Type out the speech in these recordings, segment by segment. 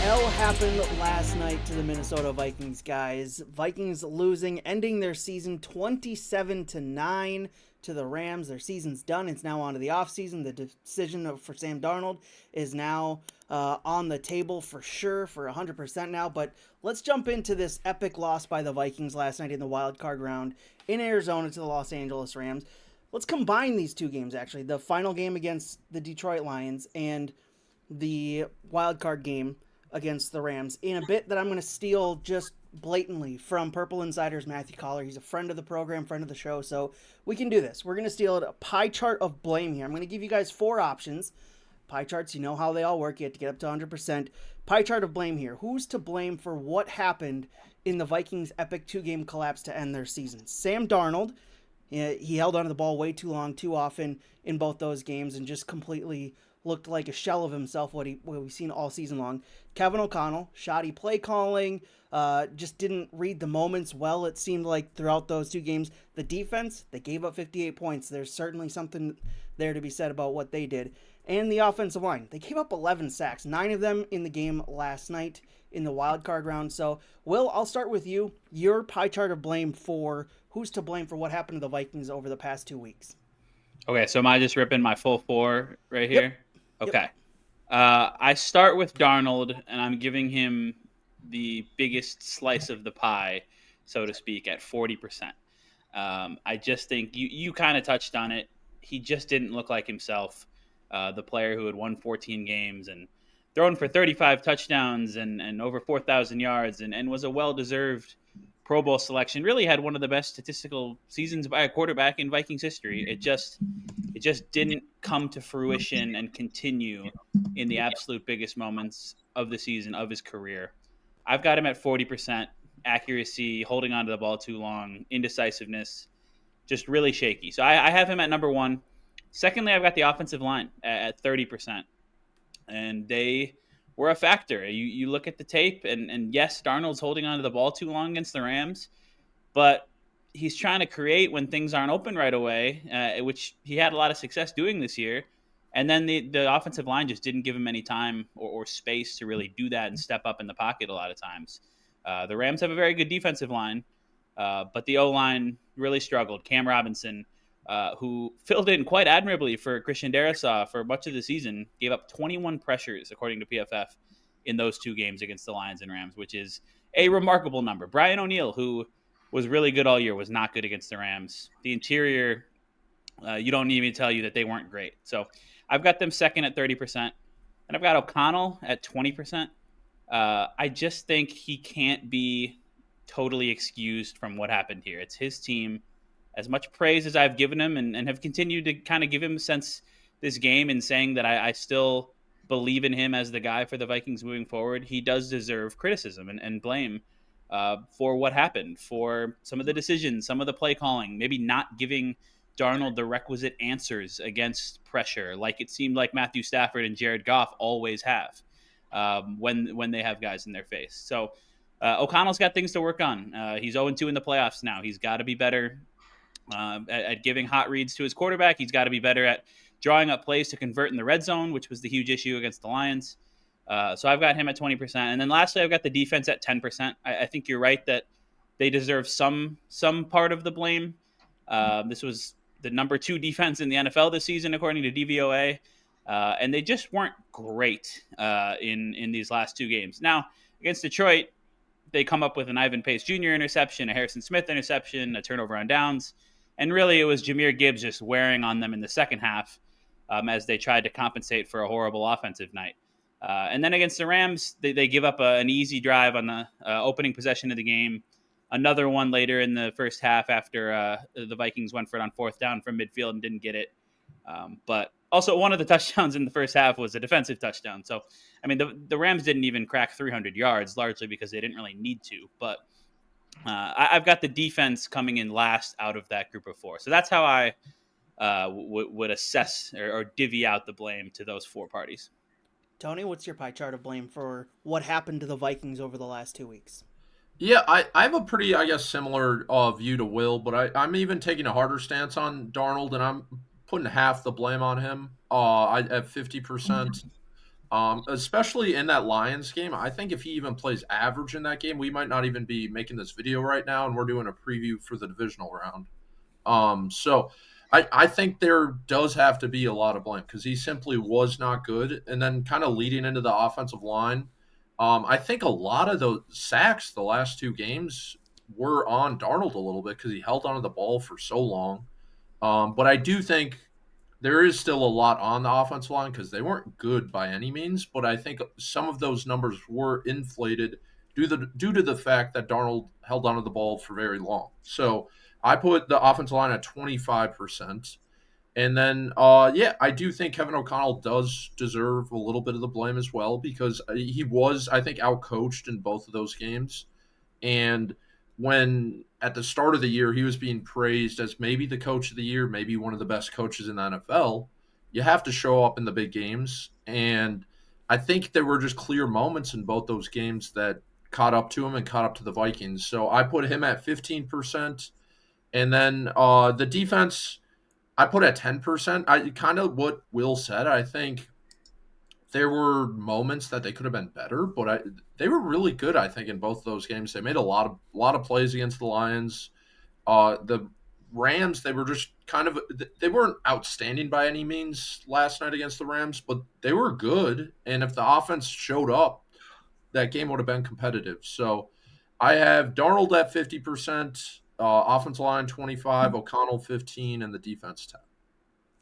L happened last night to the Minnesota Vikings, guys. Vikings losing, ending their season 27-9 to the Rams. Their season's done. It's now on to the offseason. The decision for Sam Darnold is now on the table for sure, for 100% now. But let's jump into this epic loss by the Vikings last night in the wild card round in Arizona to the Los Angeles Rams. Let's combine these two games, actually. The final game against the Detroit Lions and the wild card game against the Rams in a bit that I'm going to steal just blatantly from Purple Insider's Matthew Collar. He's a friend of the program, friend of the show, so we can do this. We're going to steal a pie chart of blame here. I'm going to give you guys four options. Pie charts, you know how they all work. You have to get up to 100%. Pie chart of blame here. Who's to blame for what happened in the Vikings' epic two-game collapse to end their season? Sam Darnold. He held onto the ball way too long, too often in both those games and just completely looked like a shell of himself, what we've seen all season long. Kevin O'Connell, shoddy play calling, just didn't read the moments well, it seemed like, throughout those two games. The defense, they gave up 58 points. There's certainly something there to be said about what they did. And the offensive line, they gave up 11 sacks, 9 of them in the game last night in the wild card round. So, Will, I'll start with you. Your pie chart of blame for who's to blame for what happened to the Vikings over the past 2 weeks. Okay, so am I just ripping my full four right here? Yep. Okay. I start with Darnold, and I'm giving him the biggest slice of the pie, so to speak, at 40%. I just think you kind of touched on it. He just didn't look like himself, the player who had won 14 games and thrown for 35 touchdowns and over 4,000 yards and was a well-deserved Pro Bowl selection. Really had one of the best statistical seasons by a quarterback in Vikings history. It just didn't come to fruition and continue in the absolute biggest moments of the season, of his career. I've got him at 40% accuracy, holding onto the ball too long, indecisiveness, just really shaky. So I have him at number one. Secondly, I've got the offensive line at 30%. And they were a factor. You look at the tape, and yes, Darnold's holding onto the ball too long against the Rams, but he's trying to create when things aren't open right away, which he had a lot of success doing this year. And then the offensive line just didn't give him any time or space to really do that and step up in the pocket a lot of times. The Rams have a very good defensive line, but the O-line really struggled. Cam Robinson, who filled in quite admirably for Christian Darrisaw for much of the season, gave up 21 pressures, according to PFF, in those two games against the Lions and Rams, which is a remarkable number. Brian O'Neill, who was really good all year, was not good against the Rams. The interior, you don't need me to tell you that they weren't great. So I've got them second at 30%, and I've got O'Connell at 20%. I just think he can't be totally excused from what happened here. It's his team. As much praise as I've given him and have continued to kind of give him since this game and saying that I still believe in him as the guy for the Vikings moving forward, he does deserve criticism and blame for what happened, for some of the decisions, some of the play calling, maybe not giving Darnold the requisite answers against pressure, like it seemed like Matthew Stafford and Jared Goff always have when they have guys in their face. So O'Connell's got things to work on. He's 0-2 in the playoffs now. He's got to be better at giving hot reads to his quarterback. He's got to be better at drawing up plays to convert in the red zone, which was the huge issue against the Lions. So I've got him at 20%. And then lastly, I've got the defense at 10%. I think you're right that they deserve some part of the blame. This was the number 2 defense in the NFL this season, according to DVOA. And they just weren't great in these last 2 games. Now, against Detroit, they come up with an Ivan Pace Jr. interception, a Harrison Smith interception, a turnover on downs. And really, it was Jahmyr Gibbs just wearing on them in the second half as they tried to compensate for a horrible offensive night. And then against the Rams, they give up an easy drive on the opening possession of the game. Another one later in the first half after the Vikings went for it on fourth down from midfield and didn't get it. But also, one of the touchdowns in the first half was a defensive touchdown. So, I mean, the Rams didn't even crack 300 yards, largely because they didn't really need to. But I've got the defense coming in last out of that group of 4. So that's how I would assess or divvy out the blame to those 4 parties. Tony, what's your pie chart of blame for what happened to the Vikings over the last 2 weeks? Yeah, I have a pretty, I guess, similar view to Will, but I'm even taking a harder stance on Darnold, and I'm putting half the blame on him. I at 50%. especially in that Lions game. I think if he even plays average in that game, we might not even be making this video right now, and we're doing a preview for the divisional round. So I think there does have to be a lot of blame because he simply was not good. And then kind of leading into the offensive line, I think a lot of those sacks the last two games were on Darnold a little bit because he held onto the ball for so long. But I do think there is still a lot on the offensive line because they weren't good by any means. But I think some of those numbers were inflated due to the fact that Darnold held onto the ball for very long. So I put the offensive line at 25%. And then, yeah, I do think Kevin O'Connell does deserve a little bit of the blame as well because he was, I think, outcoached in both of those games. And when at the start of the year he was being praised as maybe the coach of the year, maybe one of the best coaches in the NFL, you have to show up in the big games. And I think there were just clear moments in both those games that caught up to him and caught up to the Vikings. So I put him at 15%. And then the defense, I put at 10%. I kind of what Will said. I think there were moments that they could have been better, but they were really good. I think in both of those games, they made a lot of plays against the Lions. The Rams, they were just they weren't outstanding by any means last night against the Rams, but they were good. And if the offense showed up, that game would have been competitive. So I have Darnold at 50%, offensive line 25, O'Connell 15, and the defense 10.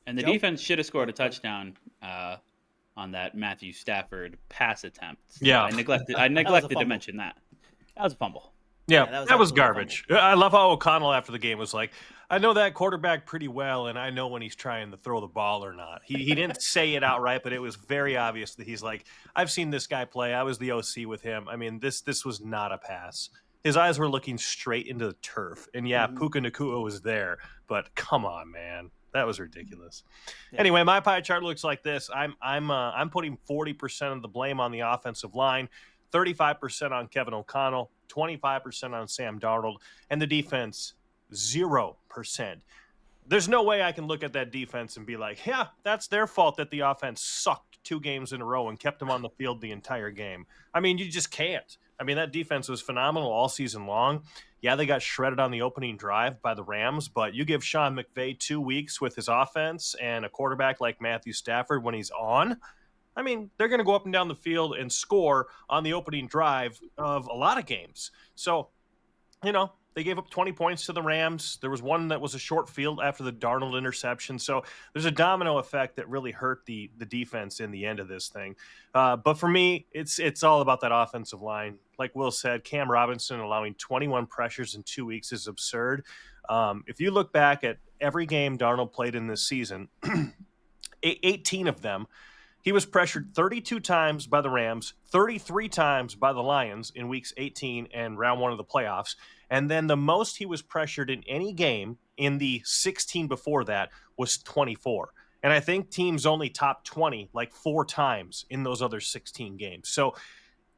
And the defense should have scored a touchdown on that Matthew Stafford pass attempt. Yeah. I neglected to mention that. That was a fumble. Yeah, that was garbage. I love how O'Connell after the game was like, I know that quarterback pretty well, and I know when he's trying to throw the ball or not. He didn't say it outright, but it was very obvious that he's like, I've seen this guy play. I was the OC with him. I mean, this was not a pass. His eyes were looking straight into the turf. And yeah, Puka Nacua was there, but come on, man. That was ridiculous. Yeah. Anyway, my pie chart looks like this. I'm putting 40% of the blame on the offensive line, 35% on Kevin O'Connell, 25% on Sam Darnold, and the defense 0%. There's no way I can look at that defense and be like, yeah, that's their fault that the offense sucked 2 games in a row and kept them on the field the entire game. I mean, you just can't. I mean, that defense was phenomenal all season long. Yeah, they got shredded on the opening drive by the Rams, but you give Sean McVay 2 weeks with his offense and a quarterback like Matthew Stafford when he's on, I mean, they're going to go up and down the field and score on the opening drive of a lot of games. So, you know, they gave up 20 points to the Rams. There was one that was a short field after the Darnold interception. So there's a domino effect that really hurt the defense in the end of this thing. But for me, it's all about that offensive line. Like Will said, Cam Robinson allowing 21 pressures in 2 weeks is absurd. If you look back at every game Darnold played in this season, 18 of them, he was pressured 32 times by the Rams, 33 times by the Lions in weeks 18 and round 1 of the playoffs. And then the most he was pressured in any game in the 16 before that was 24. And I think teams only topped 20 like 4 times in those other 16 games. So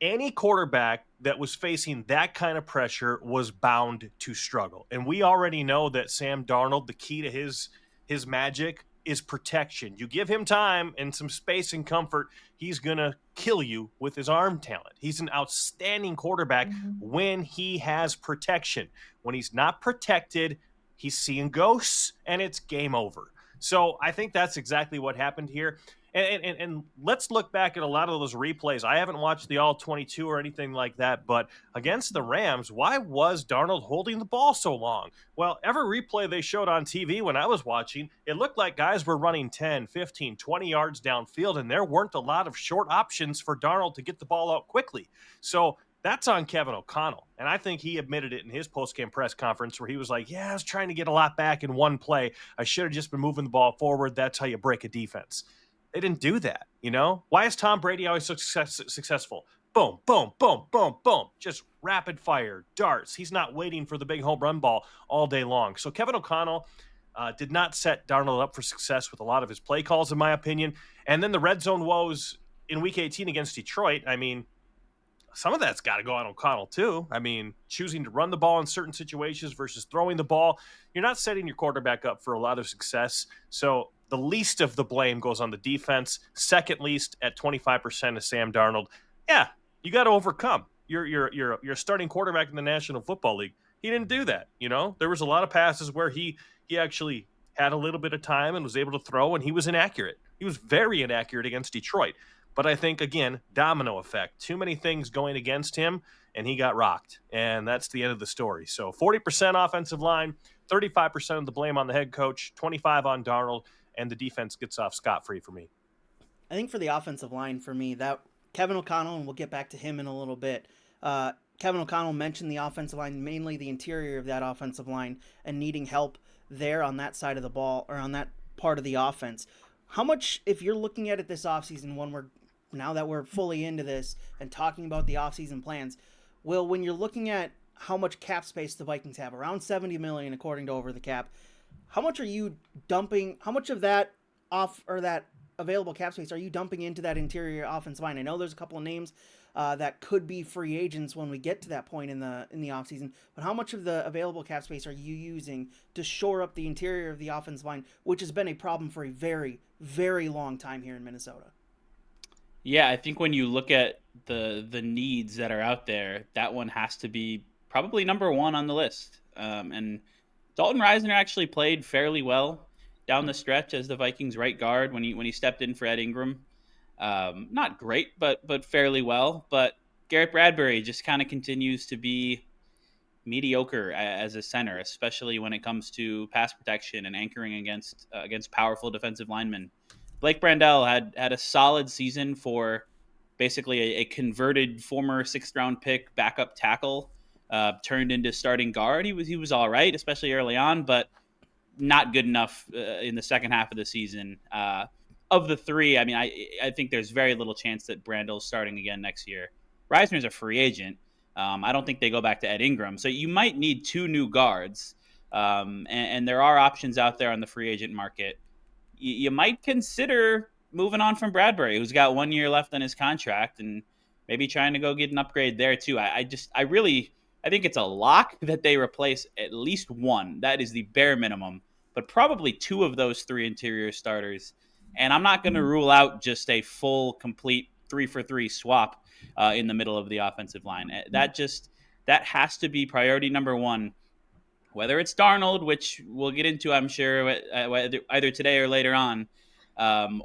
any quarterback that was facing that kind of pressure was bound to struggle. And we already know that Sam Darnold, the key to his magic is protection. You give him time and some space and comfort, he's going to kill you with his arm talent. He's an outstanding quarterback when he has protection. When he's not protected, he's seeing ghosts and it's game over. So I think that's exactly what happened here. And let's look back at a lot of those replays. I haven't watched the all 22 or anything like that, but against the Rams, why was Darnold holding the ball so long? Well, every replay they showed on TV when I was watching, it looked like guys were running 10, 15, 20 yards downfield, and there weren't a lot of short options for Darnold to get the ball out quickly. So that's on Kevin O'Connell. And I think he admitted it in his post-game press conference where he was like, yeah, I was trying to get a lot back in one play. I should have just been moving the ball forward. That's how you break a defense. They didn't do that, you know? Why is Tom Brady always so successful? Boom, boom, boom, boom, boom. Just rapid fire, darts. He's not waiting for the big home run ball all day long. So Kevin O'Connell did not set Darnold up for success with a lot of his play calls, in my opinion. And then the red zone woes in Week 18 against Detroit, I mean, some of that's got to go on O'Connell, too. I mean, choosing to run the ball in certain situations versus throwing the ball. You're not setting your quarterback up for a lot of success. So The least of the blame goes on the defense. Second least at 25% is Sam Darnold. Yeah, you got to overcome. You're a starting quarterback in the National Football League. He didn't do that. There was a lot of passes where he actually had a little bit of time and was able to throw, and he was inaccurate. He was very inaccurate against Detroit. But I think, again, domino effect. Too many things going against him, and he got rocked. And that's the end of the story. So 40% offensive line, 35% of the blame on the head coach, 25% on Darnold, and the defense gets off scot-free for me. I think for the offensive line, for me, that Kevin O'Connell, and we'll get back to him in a little bit. Kevin O'Connell mentioned the offensive line, mainly the interior of that offensive line, and needing help there on that side of the ball, or on that part of the offense. How much, if you're looking at it this offseason, now that we're fully into this and talking about the offseason plans, Will, when you're looking at how much cap space the Vikings have, around $70 million according to Over the Cap, how much are you dumping, how much of that that available cap space are you dumping into that interior offensive line? I know there's a couple of names that could be free agents when we get to that point in the offseason, but how much of the available cap space are you using to shore up the interior of the offensive line, which has been a problem for a very, very long time here in Minnesota? Yeah, I think when you look at the needs that are out there, that one has to be probably number one on the list. And Dalton Risner actually played fairly well down the stretch as the Vikings right guard when he stepped in for Ed Ingram. Not great, but fairly well. But Garrett Bradbury just kind of continues to be mediocre as a center, especially when it comes to pass protection and anchoring against powerful defensive linemen. Blake Brandel had a solid season for basically a converted former 6th-round pick backup tackle, turned into starting guard. He was all right, especially early on, but not good enough in the second half of the season. Of the three, I mean, I think there's very little chance that Brandel's starting again next year. Reisner's a free agent. I don't think they go back to Ed Ingram. So you might need 2 new guards, and there are options out there on the free agent market. You might consider moving on from Bradbury, who's got 1 year left on his contract, and maybe trying to go get an upgrade there too. I think it's a lock that they replace at least one. That is the bare minimum, but probably 2 of those 3 interior starters. And I'm not going to rule out just a full, complete 3-for-3 swap in the middle of the offensive line. That has to be priority number one. Whether it's Darnold, which we'll get into, I'm sure, either today or later on,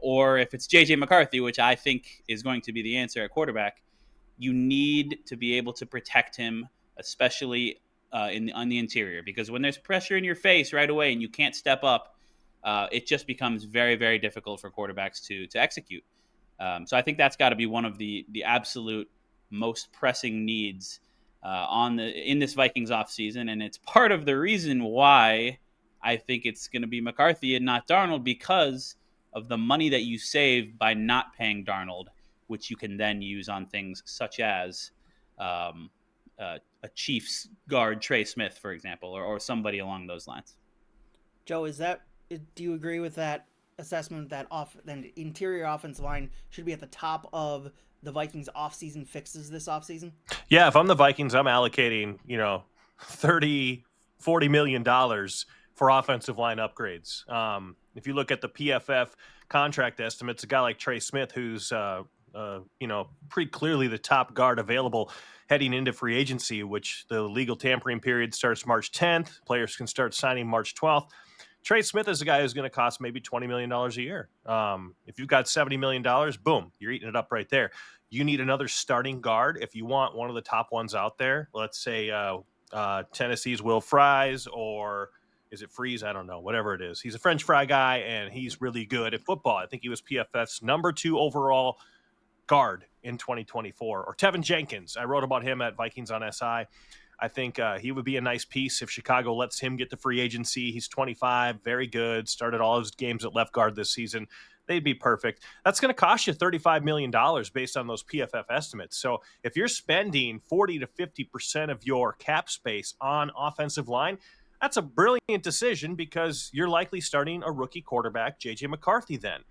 or if it's J.J. McCarthy, which I think is going to be the answer at quarterback, you need to be able to protect him, especially on the interior. Because when there's pressure in your face right away and you can't step up, it just becomes very, very difficult for quarterbacks to execute. So I think that's got to be one of the absolute most pressing needs in this Vikings offseason. And it's part of the reason why I think it's going to be McCarthy and not Darnold, because of the money that you save by not paying Darnold, which you can then use on things such as a Chiefs guard, Trey Smith, for example, or somebody along those lines. Joe, do you agree with that assessment that the interior offensive line should be at the top of the Vikings offseason fixes this offseason? Yeah, if I'm the Vikings, I'm allocating, $30-40 million for offensive line upgrades. If you look at the PFF contract estimates, a guy like Trey Smith, who's pretty clearly the top guard available heading into free agency, which the legal tampering period starts March 10th. Players can start signing March 12th. Trey Smith is a guy who's going to cost maybe $20 million a year. If you've got $70 million, boom, you're eating it up right there. You need another starting guard. If you want one of the top ones out there, let's say Tennessee's Will Fries, or is it Freeze? I don't know, whatever it is. He's a French fry guy, and he's really good at football. I think he was PFF's number 2 overall guard in 2024. Or Tevin Jenkins. I wrote about him at Vikings on SI. I think he would be a nice piece if Chicago lets him get the free agency. He's 25, very good, started all his games at left guard this season. They'd be perfect. That's going to cost you $35 million based on those PFF estimates. So if you're spending 40 to 50% of your cap space on offensive line, that's a brilliant decision, because you're likely starting a rookie quarterback, J.J. McCarthy, then.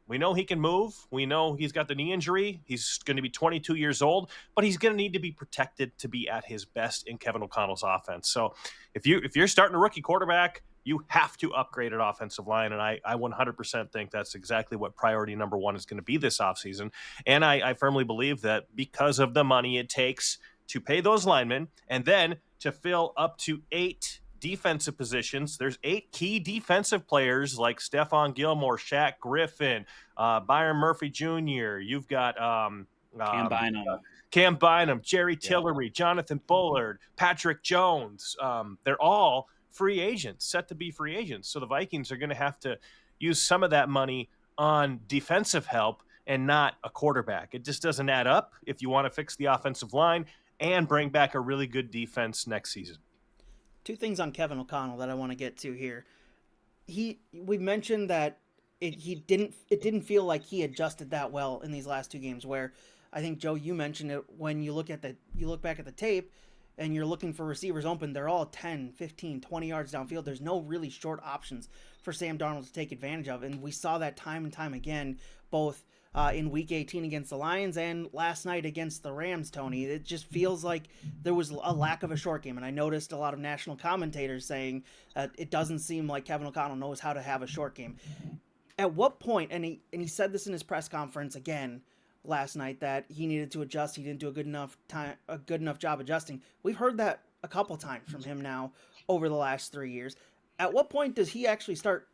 We know he can move. We know he's got the knee injury. He's going to be 22 years old, but he's going to need to be protected to be at his best in Kevin O'Connell's offense. So if you're starting a rookie quarterback, you have to upgrade at offensive line. And I 100% think that's exactly what priority number one is going to be this offseason. And I firmly believe that because of the money it takes to pay those linemen and then to fill up to 8 defensive positions, there's 8 key defensive players like Stephon Gilmore, Shaq Griffin, Byron Murphy Jr. You've got Cam Bynum, Jerry Tillery, Jonathan Bullard, Patrick Jones. They're all free agents, set to be free agents. So the Vikings are going to have to use some of that money on defensive help and not a quarterback. It just doesn't add up if you want to fix the offensive line and bring back a really good defense next season. 2 things on Kevin O'Connell that I want to get to here. We mentioned that it didn't feel like he adjusted that well in these last 2 games, where I think, Joe, you mentioned it, when you look back at the tape and you're looking for receivers open, they're all 10, 15, 20 yards downfield. There's no really short options for Sam Darnold to take advantage of, and we saw that time and time again, both in Week 18 against the Lions and last night against the Rams, Tony. It just feels like there was a lack of a short game, and I noticed a lot of national commentators saying it doesn't seem like Kevin O'Connell knows how to have a short game. At what point, and he said this in his press conference again last night, that he needed to adjust, he didn't do a good enough job adjusting. We've heard that a couple times from him now over the last 3 years. At what point does he actually start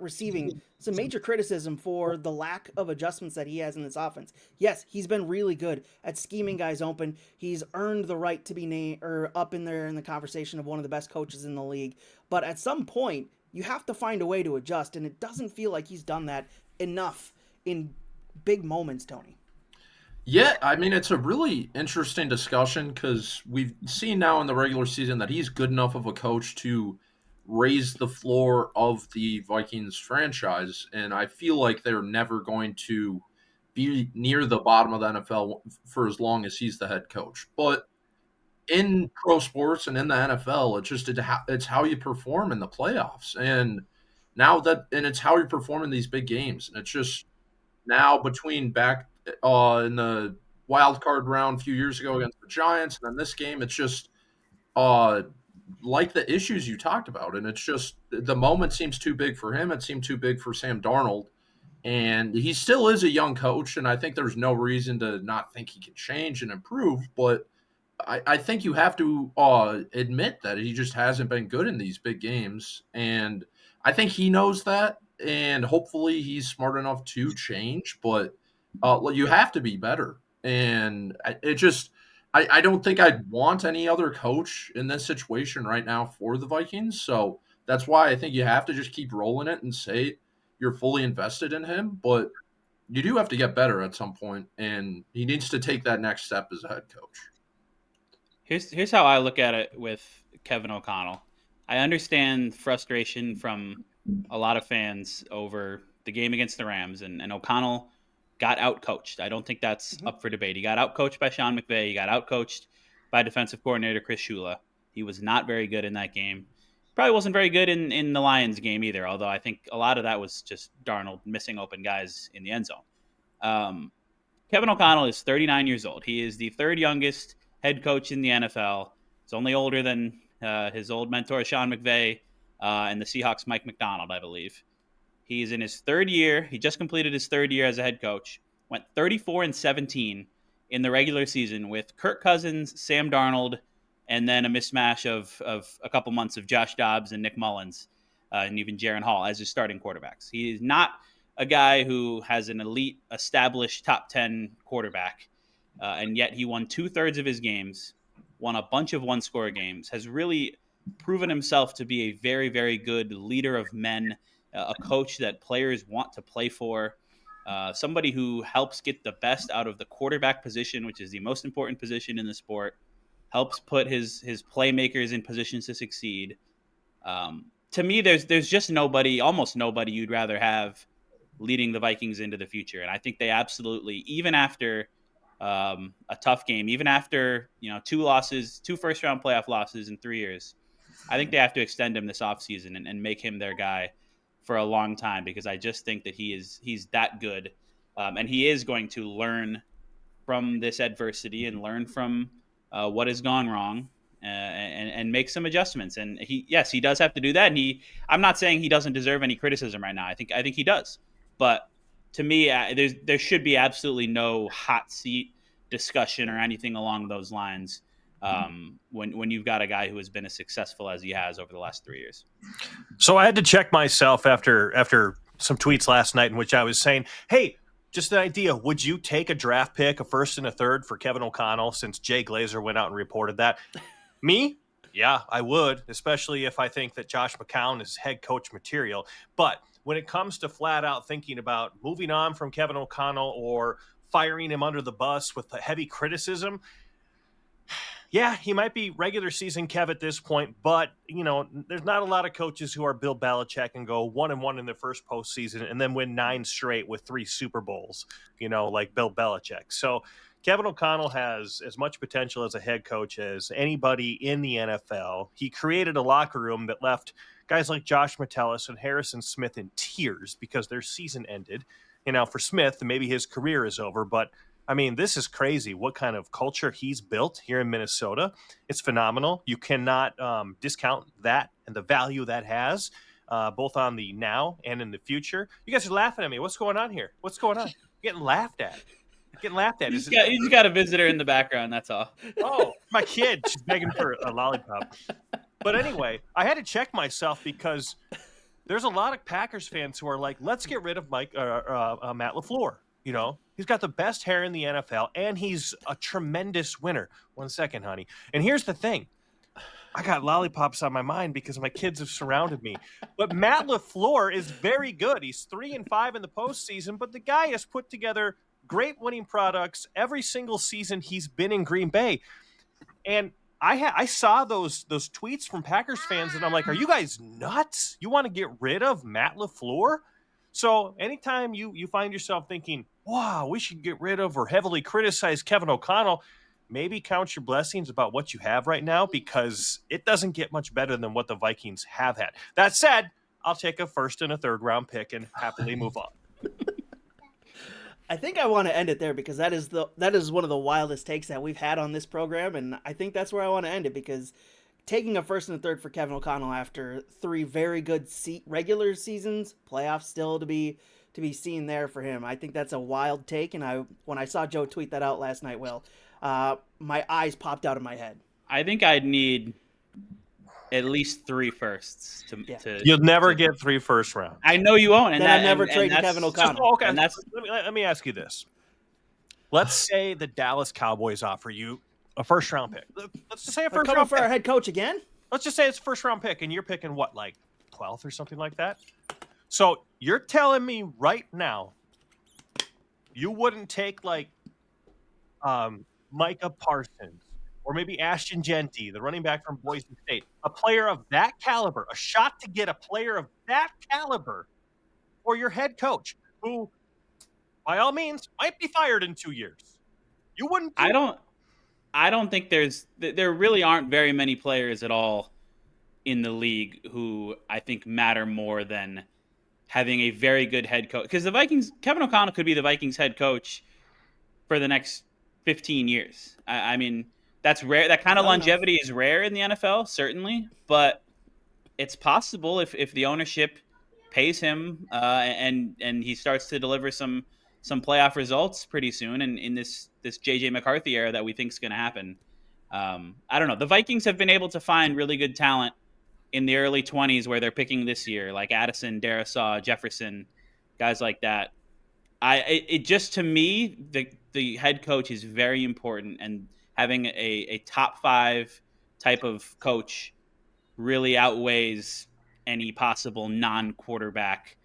receiving some major criticism for the lack of adjustments that he has in this offense? Yes, he's been really good at scheming guys open. He's earned the right to be up in there in the conversation of one of the best coaches in the league. But at some point, you have to find a way to adjust, and it doesn't feel like he's done that enough in big moments, Tony. Yeah, I mean, it's a really interesting discussion because we've seen now in the regular season that he's good enough of a coach to raise the floor of the Vikings franchise, and I feel like they're never going to be near the bottom of the NFL for as long as he's the head coach. But in pro sports and in the NFL, it's how you perform in the playoffs, and it's how you perform in these big games, and it's just now between back in the wild card round a few years ago against the Giants, and then this game, it's just like the issues you talked about, and it's just the moment seems too big for him. It seemed too big for Sam Darnold, and he still is a young coach, and I think there's no reason to not think he can change and improve, but I think you have to admit that he just hasn't been good in these big games, and I think he knows that, and hopefully he's smart enough to change, but you have to be better, and I don't think I'd want any other coach in this situation right now for the Vikings, so that's why I think you have to just keep rolling it and say you're fully invested in him, but you do have to get better at some point, and he needs to take that next step as a head coach. Here's how I look at it with Kevin O'Connell. I understand frustration from a lot of fans over the game against the Rams, and O'Connell got outcoached. I don't think that's up for debate. He got outcoached by Sean McVay. He got outcoached by defensive coordinator Chris Shula. He was not very good in that game. Probably wasn't very good in the Lions game either, although I think a lot of that was just Darnold missing open guys in the end zone. Kevin O'Connell is 39 years old. He is the 3rd youngest head coach in the NFL. He's only older than his old mentor, Sean McVay, and the Seahawks' Mike McDonald, I believe. He's in his 3rd year. He just completed his 3rd year as a head coach. Went 34-17 in the regular season with Kirk Cousins, Sam Darnold, and then a mismatch of a couple months of Josh Dobbs and Nick Mullins, and even Jaron Hall as his starting quarterbacks. He is not a guy who has an elite, established top 10 quarterback, and yet he won 2/3 of his games, won a bunch of one-score games, has really proven himself to be a very, very good leader of men, a coach that players want to play for, somebody who helps get the best out of the quarterback position, which is the most important position in the sport, helps put his playmakers in positions to succeed. To me, there's just almost nobody you'd rather have leading the Vikings into the future. And I think they absolutely, even after a tough game, even after 2 first-round playoff losses in 3 years, I think they have to extend him this offseason and make him their guy for a long time, because I just think that he's that good, and he is going to learn from this adversity and learn from what has gone wrong, and make some adjustments. And he does have to do that. And I'm not saying he doesn't deserve any criticism right now. I think he does. But to me, there should be absolutely no hot seat discussion or anything along those lines when you've got a guy who has been as successful as he has over the last 3 years. So I had to check myself after some tweets last night in which I was saying, hey, just an idea. Would you take a draft pick, a first and a third for Kevin O'Connell, since Jay Glazer went out and reported that? Me? Yeah, I would, especially if I think that Josh McCown is head coach material. But when it comes to flat out thinking about moving on from Kevin O'Connell or firing him under the bus with heavy criticism, yeah, he might be regular season Kev at this point, but, there's not a lot of coaches who are Bill Belichick and go 1-1 in their first postseason and then win 9 straight with 3 Super Bowls, like Bill Belichick. So Kevin O'Connell has as much potential as a head coach as anybody in the NFL. He created a locker room that left guys like Josh Metellus and Harrison Smith in tears because their season ended. For Smith, maybe his career is over, but I mean, this is crazy what kind of culture he's built here in Minnesota. It's phenomenal. You cannot discount that and the value that has, both on the now and in the future. You guys are laughing at me. What's going on here? What's going on? You're getting laughed at. He's got a visitor in the background, that's all. Oh, my kid. She's begging for a lollipop. But anyway, I had to check myself because there's a lot of Packers fans who are like, let's get rid of Matt LaFleur. He's got the best hair in the NFL, and he's a tremendous winner. 1 second, honey. And here's the thing. I got lollipops on my mind because my kids have surrounded me. But Matt LaFleur is very good. He's 3-5 in the postseason, but the guy has put together great winning products every single season he's been in Green Bay. And I saw those tweets from Packers fans, and I'm like, are you guys nuts? You want to get rid of Matt LaFleur? So anytime you find yourself thinking, wow, we should get rid of or heavily criticize Kevin O'Connell, maybe count your blessings about what you have right now, because it doesn't get much better than what the Vikings have had. That said, I'll take a first and a third round pick and happily move on. I think I want to end it there because that is one of the wildest takes that we've had on this program, and I think that's where I want to end it, because taking a first and a third for Kevin O'Connell after 3 very good regular seasons, playoffs still to be seen there for him. I think that's a wild take, and when I saw Joe tweet that out last night, Will, my eyes popped out of my head. I think I'd need at least 3 firsts to You'll never get 3 first round. I know you won't, and then I never trade Kevin O'Connell. Okay, let me ask you this. Let's say the Dallas Cowboys offer you a first round pick. Let's just say a first round for pick. our head coach again. Let's just say it's a first round pick, and you're picking what, like 12th or something like that. So you're telling me right now you wouldn't take like Micah Parsons or maybe Ashton Genty, the running back from Boise State, a player of that caliber, a shot to get a player of that caliber, or your head coach, who, by all means, might be fired in 2 years. You wouldn't. I don't think there really aren't very many players at all in the league who I think matter more than having a very good head coach. Because the Vikings, Kevin O'Connell could be the Vikings head coach for the next 15 years. I mean, that's rare. That kind of longevity is rare in the NFL, certainly, but it's possible if the ownership pays him and he starts to deliver some playoff results pretty soon, and in this JJ McCarthy era that we think is going to happen. I don't know. The Vikings have been able to find really good talent in the early 20s where they're picking this year, like Addison, Darisaw, Jefferson, guys like that. It just, to me, the head coach is very important, and having a top 5 type of coach really outweighs any possible non-quarterback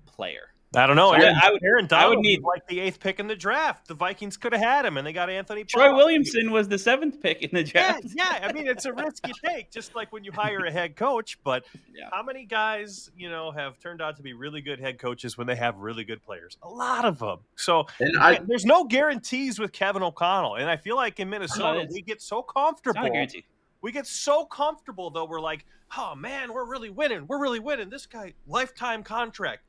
player. I don't know. So Aaron Donald I would need like the 8th pick in the draft. The Vikings could have had him, and they got Anthony. Troy Williamson was the 7th pick in the draft. Yeah. I mean, it's a risk you take, just like when you hire a head coach. But how many guys, have turned out to be really good head coaches when they have really good players? A lot of them. So there's no guarantees with Kevin O'Connell, and I feel like in Minnesota we get so comfortable. It's not a guarantee. We get so comfortable, though. We're like, oh man, we're really winning. This guy, lifetime contract.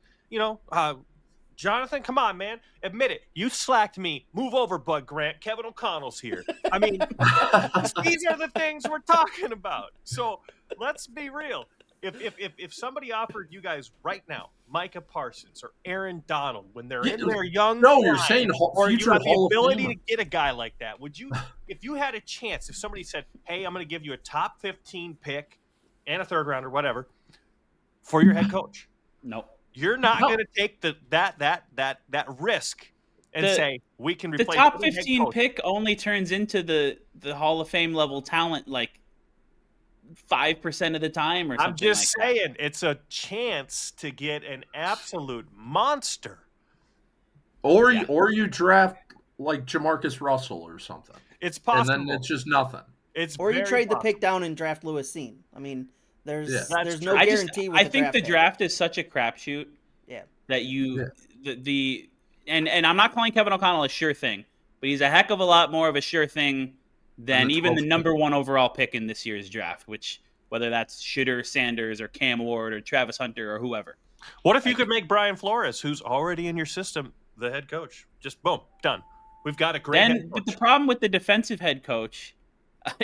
Jonathan, come on, man. Admit it. You slacked me. Move over, Bud Grant. Kevin O'Connell's here. I mean, these are the things we're talking about. So let's be real. If somebody offered you guys right now, Micah Parsons or Aaron Donald, when they're in their young No, prime, you're saying or you future have the Hall of ability Famer. to get a guy like that, would you, if you had a chance, if somebody said, hey, I'm going to give you a top 15 pick and a third rounder, whatever, for your head coach? Nope. You're not going to take that risk and say we can replace the top any head 15 coach. pick only turns into the Hall of Fame level talent like 5% of the time, or something. I'm just like saying, it's a chance to get an absolute monster. Or you draft like Jamarcus Russell or something. It's possible. And then it's just nothing. Or you trade possible. the pick down and draft Lewis Seen. I mean, there's no I guarantee with I the think draft the pick. draft is such a crapshoot. Yeah. That and I'm not calling Kevin O'Connell a sure thing, but he's a heck of a lot more of a sure thing than even the number 1 overall pick in this year's draft, which whether that's Shooter Sanders or Cam Ward or Travis Hunter or whoever. What if you could make Brian Flores, who's already in your system, the head coach? Just boom, done. We've got a great head coach. But the problem with the defensive head coach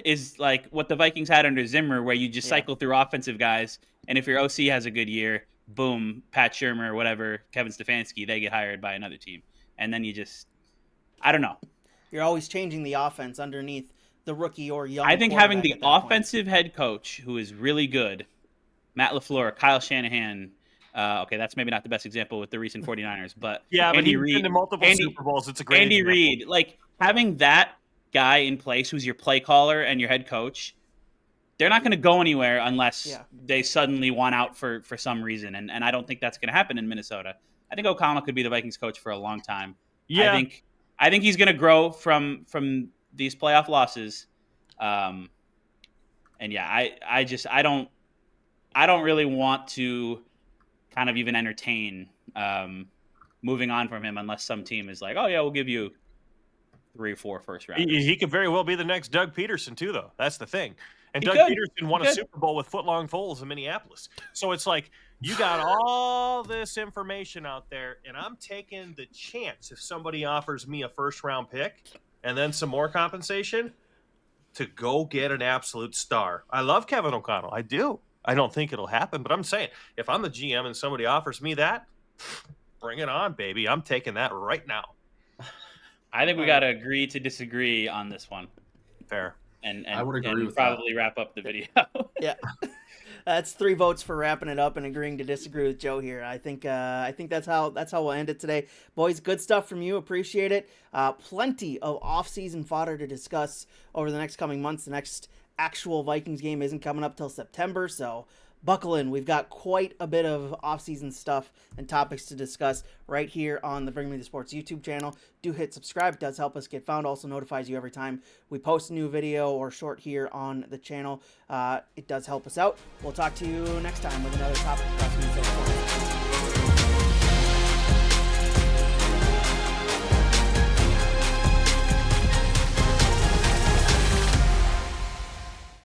is like what the Vikings had under Zimmer, where you just cycle through offensive guys, and if your OC has a good year, boom, Pat Shurmur or whatever, Kevin Stefanski, they get hired by another team. And then you just, I don't know. You're always changing the offense underneath the rookie or young. I think having the at that offensive head coach who is really good, Matt LaFleur, Kyle Shanahan, okay, that's maybe not the best example with the recent 49ers, but but he's been to multiple Super Bowls. It's a great Andy example. Reid, like having that guy in place who's your play caller and your head coach, they're not going to go anywhere unless they suddenly want out for some reason. And I don't think that's going to happen in Minnesota. I think O'Connell could be the Vikings coach for a long time. Yeah. I think he's going to grow from these playoff losses. And yeah, I don't really want to kind of even entertain moving on from him unless some team is like, oh yeah, we'll give you 3 or 4 first rounders. He could very well be the next Doug Peterson too, though. That's the thing. And Doug Peterson won a Super Bowl with footlong foals in Minneapolis. So it's like you got all this information out there, and I'm taking the chance if somebody offers me a first-round pick and then some more compensation to go get an absolute star. I love Kevin O'Connell. I do. I don't think it'll happen, but I'm saying if I'm the GM and somebody offers me that, bring it on, baby. I'm taking that right now. I think we got to agree to disagree on this one. Fair. And I would agree with probably wrap up the video. Yeah. That's 3 votes for wrapping it up and agreeing to disagree with Joe here. I think that's how we'll end it today. Boys, good stuff from you. Appreciate it. Plenty of off-season fodder to discuss over the next coming months. The next actual Vikings game isn't coming up till September, so buckle in. We've got quite a bit of off-season stuff and topics to discuss right here on the Bring Me the Sports YouTube channel. Do hit subscribe. It does help us get found. Also notifies you every time we post a new video or short here on the channel. It does help us out. We'll talk to you next time with another topic across the sports.